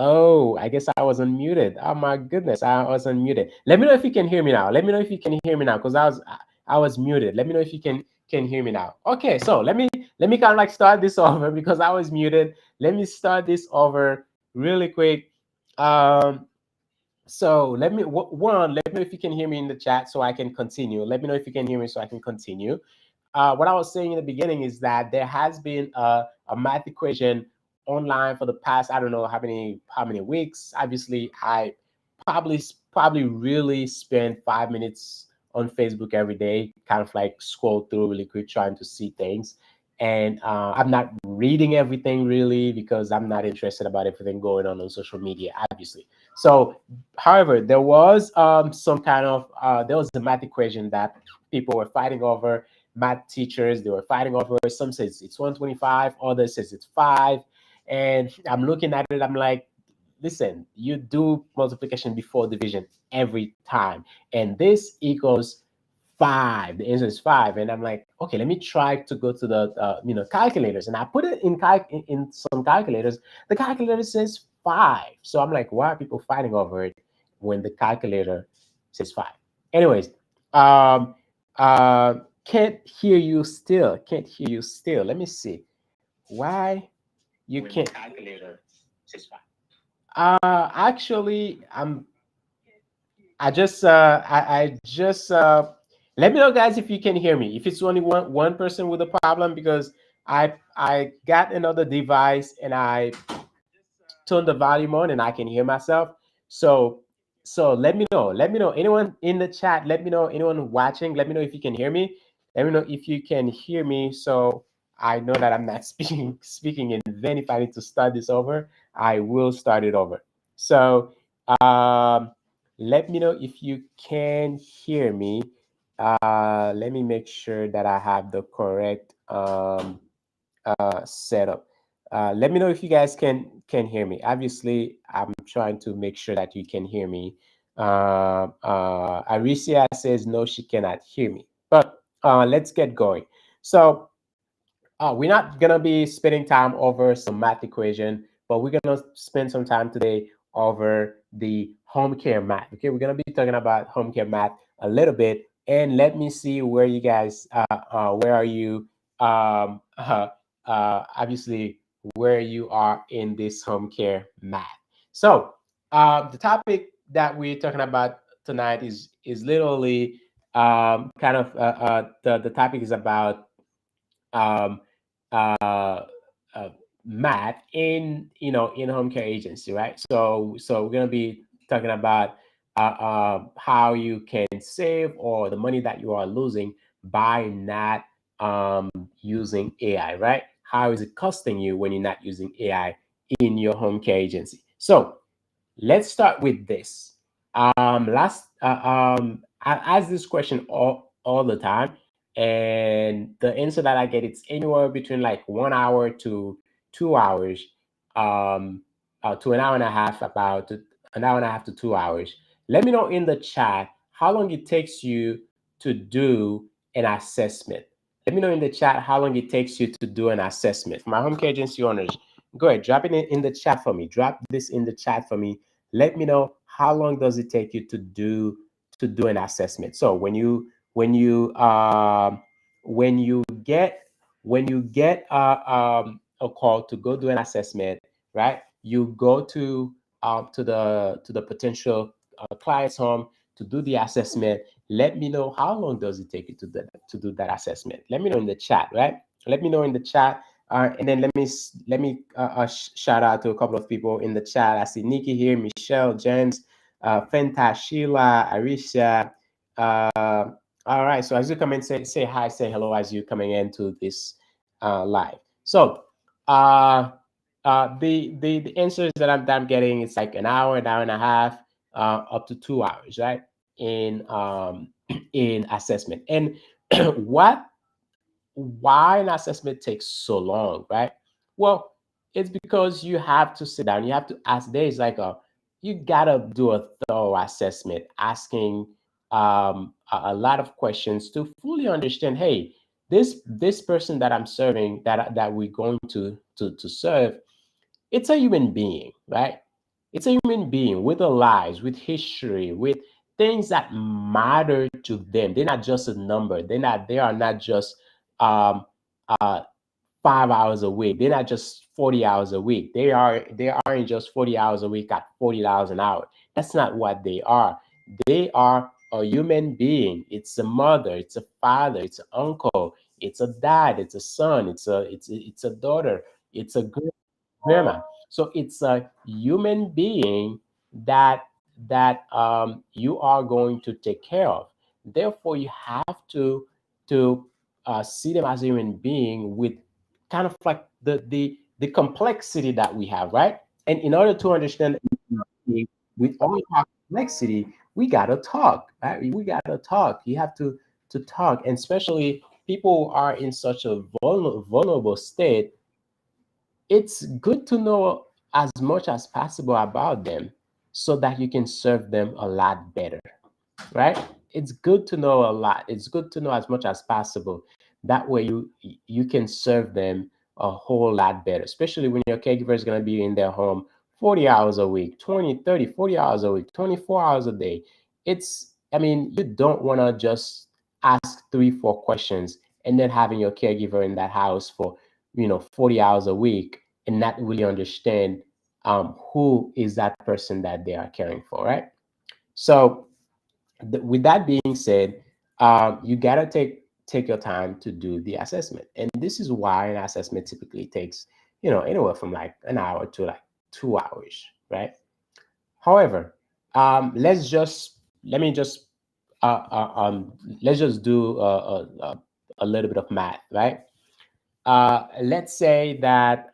Oh, I guess I was unmuted. Oh my goodness, I was unmuted. Let me know if you can hear me now. Let me know if you can hear me now, because I was muted. Let me know if you can hear me now. Okay, so let me kind of like start this over because I was muted. Let me start this over really quick. Um, so let me know if you can hear me in the chat so I can continue. Let me know if you can hear me so I can continue. What I was saying in the beginning is that there has been a math equation online for the past, I don't know how many weeks. Obviously, I probably really spend 5 minutes on Facebook every day, kind of like scroll through really quick trying to see things. And I'm not reading everything really because I'm not interested about everything going on social media, obviously. So, however, there was some kind of there was a math equation that people were fighting over. Math teachers, they were fighting over. Some says it's 125, others says it's 5. And I'm looking at it, I'm like, listen, you do multiplication before division every time, and this equals 5. The answer is 5, and I'm like, okay, let me try to go to the calculators, and I put it in some calculators. The calculator says 5, so I'm like, why are people fighting over it when the calculator says 5? Anyways, um, uh, can't hear you still. Can't hear you still. Let me see why you when the can't. calculator says 5. Actually, I just let me know, guys, if you can hear me. If it's only one person with a problem, because I got another device and I turned the volume on and I can hear myself. So let me know. Let me know. Anyone in the chat, let me know. Anyone watching, let me know if you can hear me. Let me know if you can hear me, so I know that I'm not speaking in vain. If I need to start this over, I will start it over. So um let me know if you can hear me. Let me make sure that I have the correct setup. Let me know if you guys can hear me. Obviously, I'm trying to make sure that you can hear me. Aricia says no, she cannot hear me. But let's get going. So we're not gonna be spending time over some math equation, but we're gonna spend some time today over the home care math. Okay, we're gonna be talking about home care math a little bit, and let me see where you guys, where are you? Um, uh, Obviously, where you are in this home care math. So, the topic that we're talking about tonight is literally kind of the topic is about um, uh, uh, math in in home care agency, right? So we're gonna be talking about how you can save or the money that you are losing by not using AI, right? How is it costing you when you're not using AI in your home care agency? So let's start with this. I ask this question all the time, and the answer that I get, it's anywhere between like 1 hour to 2 hours, um, to an hour and a half, about an hour and a half to 2 hours. Let me know in the chat how long it takes you to do an assessment. Let me know in the chat how long it takes you to do an assessment. For my home care agency owners, go ahead, drop it in the chat for me. Drop this in the chat for me. Let me know how long does it take you to do an assessment. So when you get a call to go do an assessment, right? You go to the potential client's home to do the assessment. Let me know how long does it take you to do that assessment. Let me know in the chat, right? Let me know in the chat. And then let me shout out to a couple of people in the chat. I see Nikki here, Michelle, James, Fenta, Sheila, Arisha. All right. So as you come in, say hi, say hello as you coming into this live. So uh, the answers that I'm getting, it's like an hour and a half, up to 2 hours, right? In in assessment. And what why an assessment takes so long, right? Well, it's because you have to sit down, you have to ask. There is like you gotta do a thorough assessment, asking a lot of questions to fully understand. Hey, this person that I'm serving, that we're going to serve, it's a human being, right? It's a human being with a lives, with history, with things that matter to them. They're not just a number. They are not just um uh 5 hours a week. They're not just 40 hours a week. They aren't just 40 hours a week at $40 an hour. That's not what they are. They are a human being. It's a mother, it's a father, it's an uncle, it's a dad, it's a son, it's a daughter, it's a grandma. So it's a human being that you are going to take care of. Therefore, you have to see them as a human being with kind of like the complexity that we have, right? And in order to understand with all our complexity, we gotta talk, right? We gotta talk. You have to talk, and especially people who are in such a vulnerable state. It's good to know as much as possible about them so that you can serve them a lot better, right? It's good to know a lot. It's good to know as much as possible. That way you can serve them a whole lot better, especially when your caregiver is going to be in their home 40 hours a week, 20, 30, 40 hours a week, 24 hours a day. I mean, you don't want to just ask three, four questions and then having your caregiver in that house for, 40 hours a week and not really understand who is that person that they are caring for, right? So with that being said, you gotta take your time to do the assessment, and this is why an assessment typically takes anywhere from like an hour to like 2 hours, right? However, let me just uh, uh, um, let's just do a little bit of math, right? Let's say that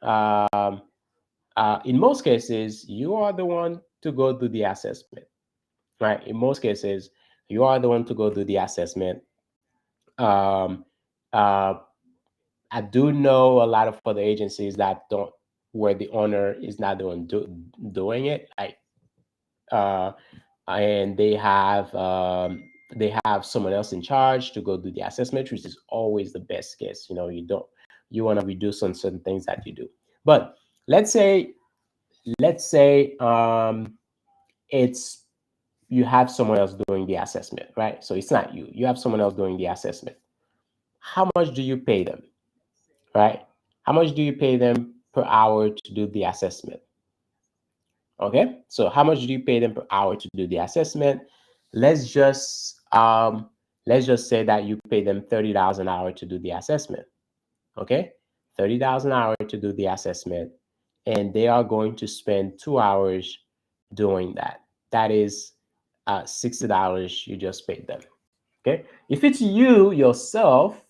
in most cases you are the one to go do the assessment, right? In most cases, you are the one to go do the assessment. Um, uh, I do know a lot of other agencies that don't, where the owner is not the one doing it. Uh, and they have someone else in charge to go do the assessment, which is always the best case. You want to reduce on certain things that you do. But let's say let's say it's you have someone else doing the assessment, right? So it's not you. You have someone else doing the assessment. How much do you pay them, right? How much do you pay them per hour to do the assessment? Okay, so how much do you pay them per hour to do the assessment? Let's just um, let's just say that you pay them $30 an hour to do the assessment. Okay, $30 an hour to do the assessment, and they are going to spend 2 hours doing that. That is $60 you just paid them. Okay, if it's you yourself,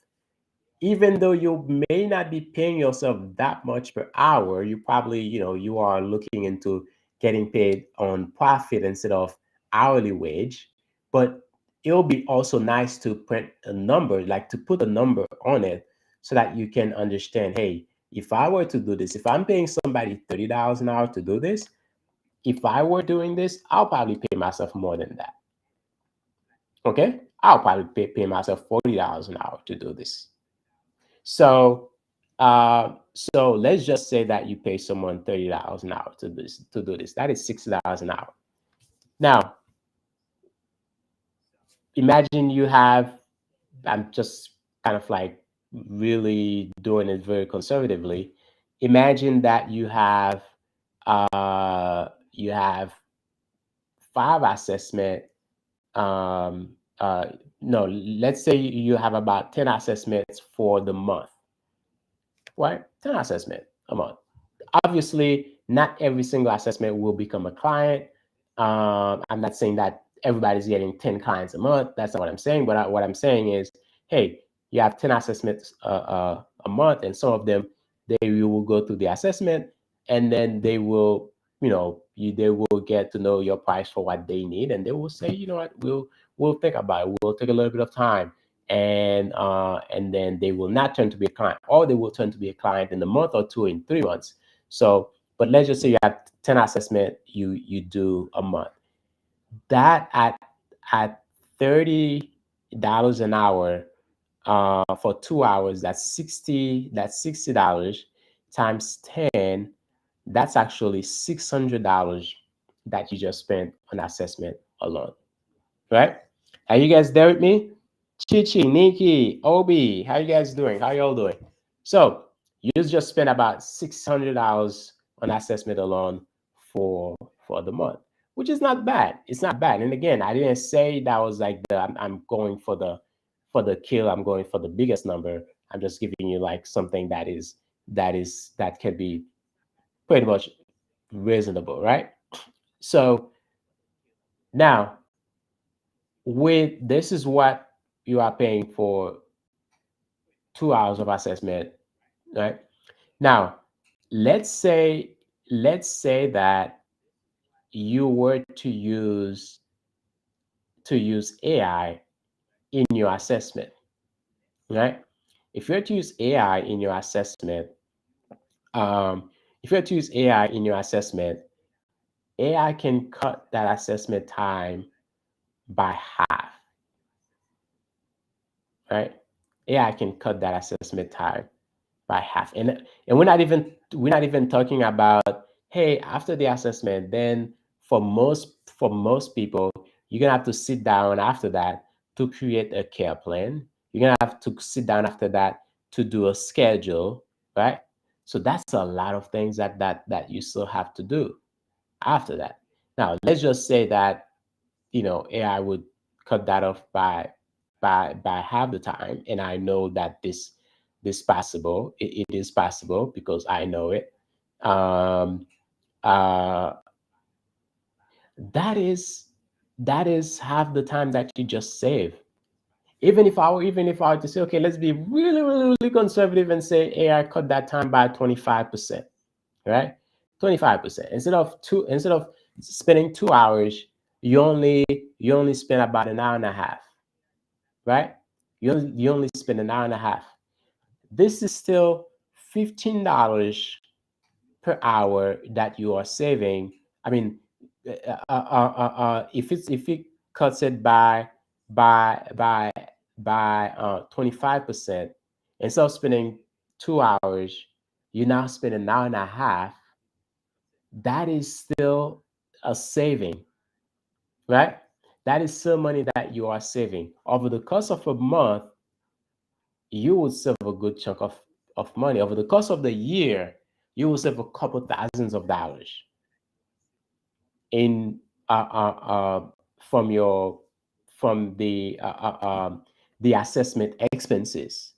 even though you may not be paying yourself that much per hour, you probably, you are looking into getting paid on profit instead of hourly wage. But it'll be also nice to print a number, like to put a number on it so that you can understand, hey, if I were to do this, if I'm paying somebody $30 an hour to do this, if I were doing this, I'll probably pay myself more than that. Okay? I'll probably pay myself $40 an hour to do this. So, so let's just say that you pay someone $30 an hour to do this. That is $60 an hour. Now, imagine you have. I'm just kind of like really doing it very conservatively. Imagine that you have five assessment. Um, uh, no, let's say you have about 10 assessments for the month, right? 10 assessment a month. Obviously, not every single assessment will become a client. I'm not saying that everybody's getting 10 clients a month. That's not what I'm saying. But what I'm saying is, hey, you have 10 assessments a month, and some of them, you will go through the assessment, and then they will, they will get to know your price for what they need, and they will say, you know what, we'll think about it. We'll take a little bit of time, and then they will not turn to be a client, or they will turn to be a client in a month or two, in 3 months. So, but let's just say you have 10 assessment you do a month. That at $30 an hour for 2 hours, that's $60 times 10. That's actually $600 that you just spent on assessment alone, right? Are you guys there with me? Chichi, Nikki, Obi, how you guys doing? How y'all doing? So you just spent about $600 on assessment alone for for the month, which is not bad. It's not bad. And again, I didn't say that was like I'm going for the kill. I'm going for the biggest number. I'm just giving you like something that can be pretty much reasonable, right? So now with this is what you are paying for 2 hours of assessment, right? Now, let's say that you were to use AI in your assessment, right? If you were to use AI in your assessment, if you were to use AI in your assessment, AI can cut that assessment time by half, right? AI can cut that assessment time by half, and we're not even talking about, hey, after the assessment, then for most people, you're gonna have to sit down after that to create a care plan. You're gonna have to sit down after that to do a schedule, right? So that's a lot of things that you still have to do after that. Now let's just say that AI would cut that off by half the time, and I know that this possible. It is possible because I know it. Um, uh, that is that is half the time that you just save. Even if I were to say, okay, let's be really, really, really conservative and say AI cut that time by 25%, right? 25%. Instead of spending 2 hours, you only spend about an hour and a half, right? You only spend an hour and a half. This is still $15 per hour that you are saving. I mean, if it cuts it by by by 25%, instead of spending 2 hours, you now spend an hour and a half. That is still a saving, right? That is still money that you are saving over the course of a month. You would save a good chunk of money over the course of the year. You will save a couple thousands of dollars in from your from the assessment expenses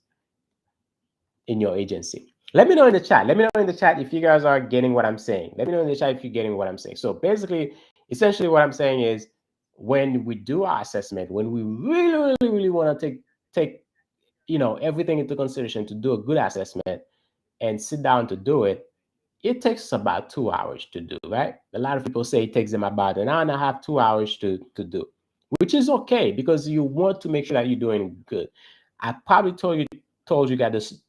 in your agency. Let me know in the chat. Let me know in the chat if you guys are getting what I'm saying. Let me know in the chat if you're getting what I'm saying. So basically, essentially, what I'm saying is, when we do our assessment, when we really, really, really want to take everything into consideration to do a good assessment and sit down to do it, it takes about 2 hours to do, right? A lot of people say it takes them about an hour and a half, 2 hours to do, which is okay because you want to make sure that you're doing good. I probably told you guys this,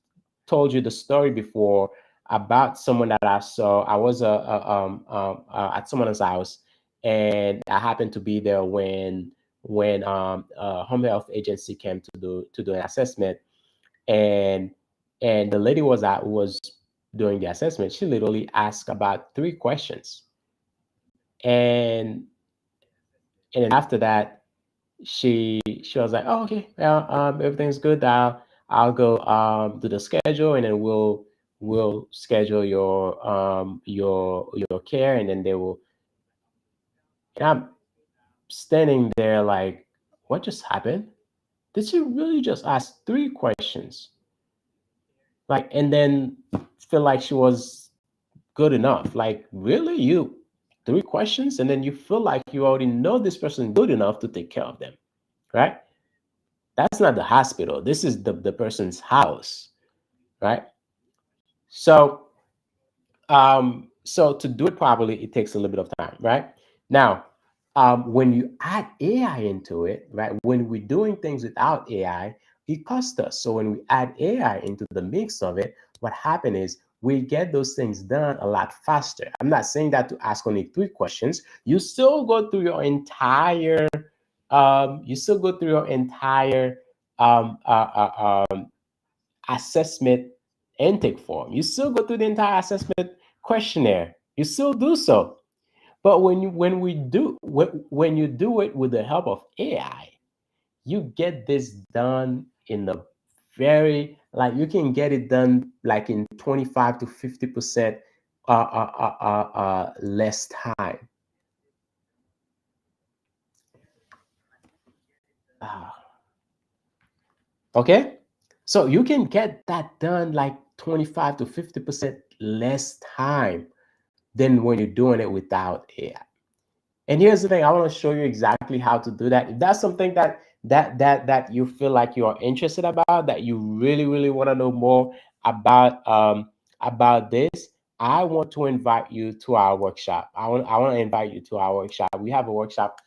told you the story before about someone that I saw. I was at someone's house, and I happened to be there when home health agency came to do an assessment, and the lady was doing the assessment. She literally asked about 3 questions, and then after that, she was like, "Oh, okay, well, everything's good. I'll go do the schedule, and then we'll schedule your care, and then they will." And I'm standing there like, "What just happened? Did she really just ask 3 questions? Like, and then feel like she was good enough? Like, really, you 3 questions, and then you feel like you already know this person good enough to take care of them, right? That's not the hospital. This is the person's house, right? So, so to do it properly, it takes a little bit of time, right? Now, when you add AI into it, right? When we're doing things without AI, it costs us. So when we add AI into the mix of it, what happens is we get those things done a lot faster. I'm not saying that to ask only 3 questions. You still go through your entire um, uh, uh, um, assessment intake form. You still go through the entire assessment questionnaire. You still do so. But when you do it with the help of AI, you get this done in a very, like, you can get it done like in 25 to 50% less time. Uh, okay, so you can get that done like 25 to 50% less time than when you're doing it without AI. And here's the thing, I want to show you exactly how to do that. If that's something that you feel like you're interested about, that you really want to know more about this, I want to invite you to our workshop. I want to invite you to our workshop. We have a workshop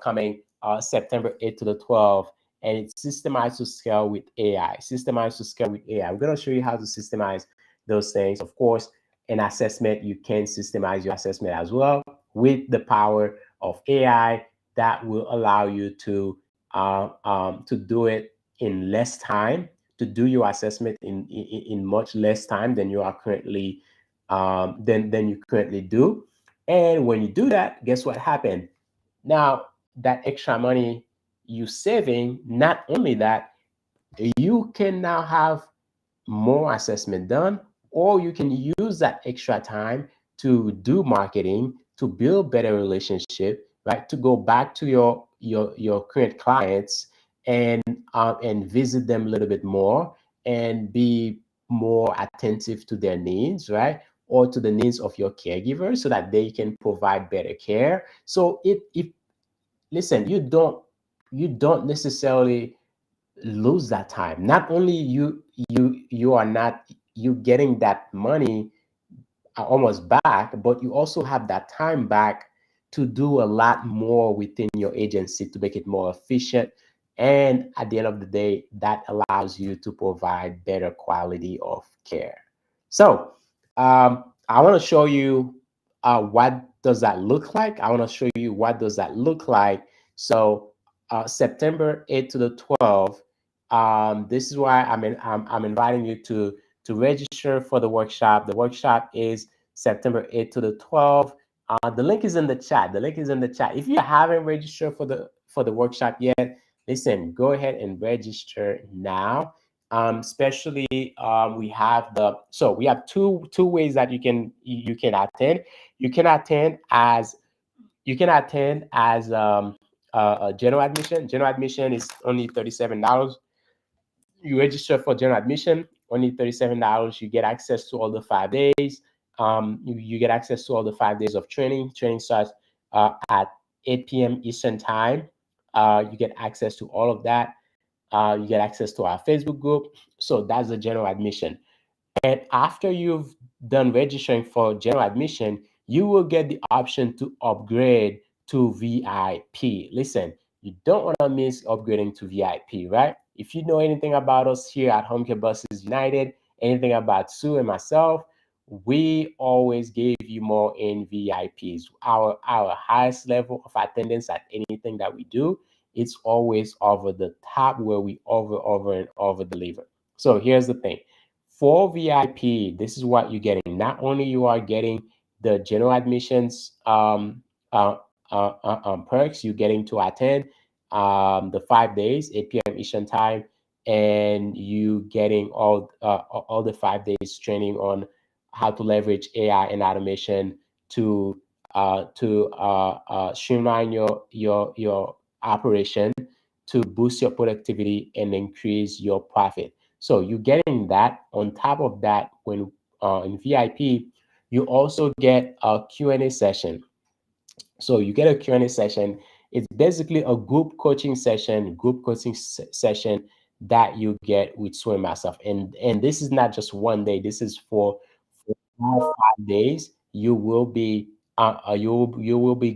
coming September 8th to the 12th, and it's systemized to scale with AI. Systemized to scale with AI. We're going to show you how to systemize those things. Of course, an assessment, you can systemize your assessment as well with the power of AI that will allow you to do it in less time, to do your assessment in much less time than you are currently than you currently do. And when you do that, guess what happened? Now that extra money you saving, not only that, you can now have more assessment done, or you can use that extra time to do marketing, to build better relationship, right? To go back to your current clients and visit them a little bit more and be more attentive to their needs, right? Or to the needs of your caregivers so that they can provide better care. So if listen, you don't necessarily lose that time. Not only you are not you getting that money almost back, but you also have that time back to do a lot more within your agency to make it more efficient. And at the end of the day, that allows you to provide better quality of care. So I want to show you what does that look like. I want to show you what does that look like. So September 8th to the 12th, this is why I'm inviting you to register for the workshop. The workshop is September 8th to the 12th. The link is in the chat. The link is in the chat. If you haven't registered for the workshop yet, listen, go ahead and register now. Especially we have two ways that you can attend. You can attend as a general admission. General admission is only $37. You register for general admission, only $37. You get access to all the 5 days. You get access to all the 5 days of training. Training starts at 8 p.m. Eastern time. You get access to all of that. You get access to our Facebook group. So that's the general admission. And after you've done registering for general admission, you will get the option to upgrade to VIP. Listen, you don't want to miss upgrading to VIP, right? If you know anything about us here at Homecare Buses United, anything about Sue and myself, we always give you more in VIPs. Our highest level of attendance at anything that we do, it's always over the top, where we over and over deliver. So here's the thing. For VIP, this is what you're getting. Not only you are getting the general admissions uh, perks, you're getting to attend the 5 days, 8 p.m. Eastern time, and you getting all the 5 days training on how to leverage AI and automation to streamline your operation, to boost your productivity and increase your profit. So you're getting that. On top of that, when in VIP, you also get a Q&A session. So you get a Q&A session. It's basically a group coaching session that you get with Swim myself. And this is not just one day. This is for all 5 days. You will be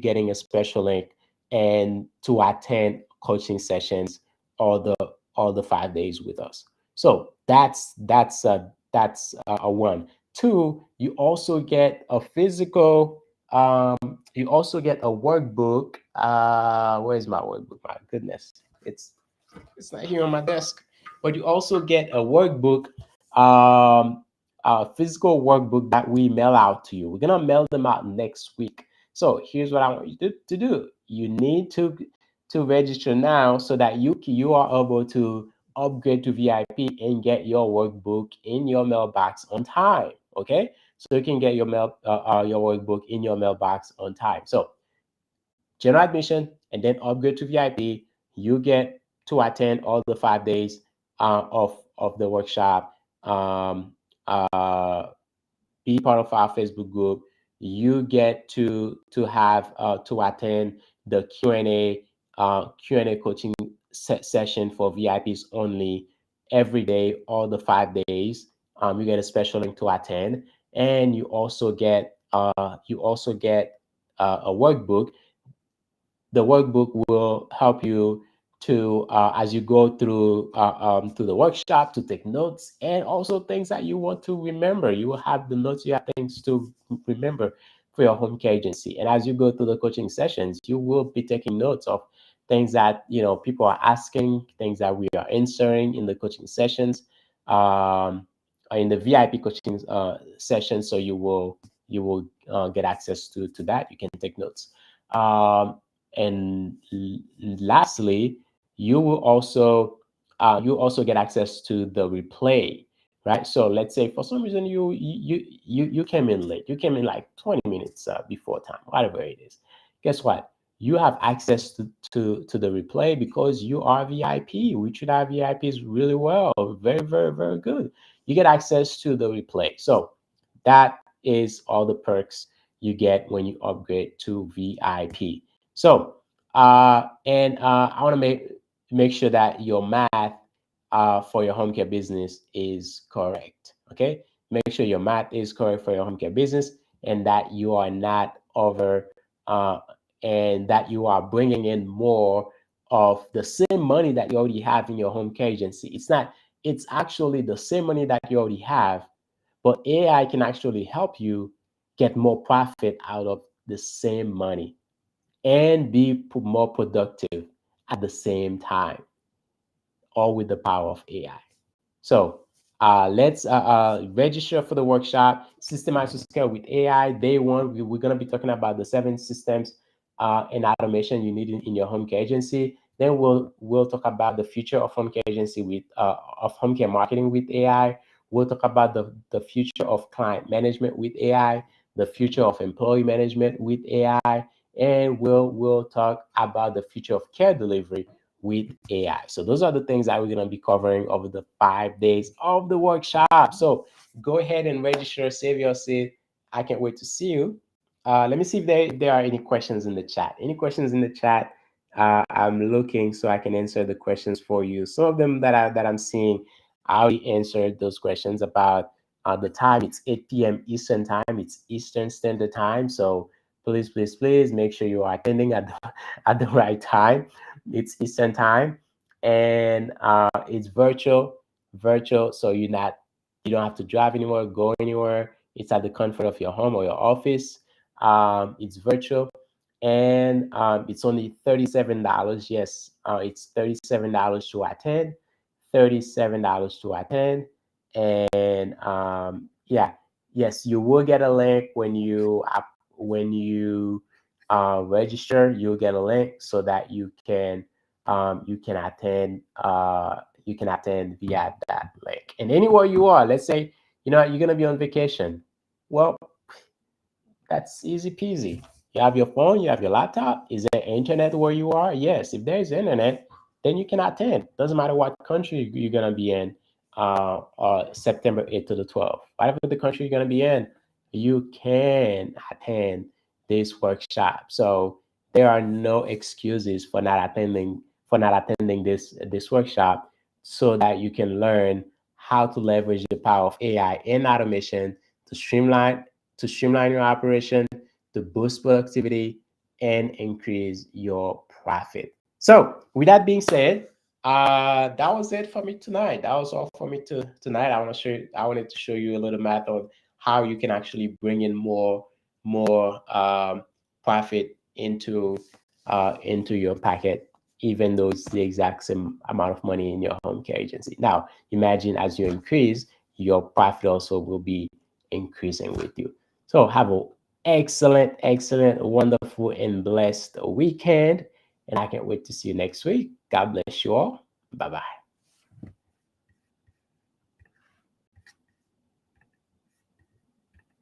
getting a special link and to attend coaching sessions all the 5 days with us. So that's a one. Two, you also get a physical you also get a workbook. Where's my workbook? My goodness, it's not here on my desk. But you also get a workbook, a physical workbook that we mail out to you. We're gonna mail them out next week. So here's what I want you to do. You need to register now so that you are able to upgrade to VIP and get your workbook in your mailbox on time. Okay, so you can get your workbook in your mailbox on time. So general admission and then upgrade to VIP. You get to attend all the 5 days of the workshop. Um, uh, be part of our Facebook group. You get to attend the Q&A coaching session for VIPs only every day, all the 5 days. You get a special link to attend, and you also get a workbook. The workbook will help you to as you go through the workshop, to take notes, and also things that you want to remember. You will have the notes, you have things to remember for your home care agency. And as you go through the coaching sessions, you will be taking notes of things that people are asking, things that we are answering in the coaching sessions, um, in the VIP coaching session. So you will get access to that. You can take notes. And lastly, you also get access to the replay, right? So let's say for some reason you came in late. You came in like 20 minutes before time, whatever it is. Guess what? You have access to the replay because you are VIP. We treat our VIPs really well, very, very, very good. You get access to the replay. So that is all the perks you get when you upgrade to VIP. So, and I want to make sure that your math for your home care business is correct. Okay, make sure your math is correct for your home care business, and that you are not over, uh, and that you are bringing in more of the same money that you already have in your home care agency. It's not. It's actually the same money that you already have, but AI can actually help you get more profit out of the same money and be more productive at the same time, all with the power of AI. So let's register for the workshop, Systemize to Scale with AI. Day one, we're going to be talking about the 7 systems and automation you need in your home care agency. Then we'll talk about the future of home care agency of home care marketing with AI. We'll talk about the future of client management with AI, the future of employee management with AI, and we'll talk about the future of care delivery with AI. So those are the things that we're going to be covering over the 5 days of the workshop. So go ahead and register, save your seat. I can't wait to see you. Let me see if there are any questions in the chat. Any questions in the chat? I'm looking so I can answer the questions for you. Some of them that I'm seeing, I already answered those questions about the time. It's 8 p.m. Eastern time. It's Eastern Standard Time. So please, please, please make sure you are attending at the right time. It's Eastern time, and it's virtual. So you don't have to drive anywhere, go anywhere. It's at the comfort of your home or your office. It's virtual, and it's only $37. Yes, it's $37 to attend. $37 to attend, and yeah, yes, you will get a link when you register. You'll get a link so that you can attend via that link. And anywhere you are, let's say you're gonna be on vacation. Well, that's easy peasy. You have your phone, you have your laptop. Is there internet where you are? Yes. If there is internet, then you can attend. Doesn't matter what country you're gonna be in. September 8th to the 12th. Whatever the country you're gonna be in, you can attend this workshop. So there are no excuses for not attending this workshop, so that you can learn how to leverage the power of AI and automation to streamline your operation, to boost productivity, and increase your profit. So, with that being said, that was it for me tonight. That was all for me tonight. I wanted to show you a little math of how you can actually bring in more profit into your packet, even though it's the exact same amount of money in your home care agency. Now, imagine as you increase, your profit also will be increasing with you. So have an excellent, excellent, wonderful, and blessed weekend. And I can't wait to see you next week. God bless you all. Bye bye.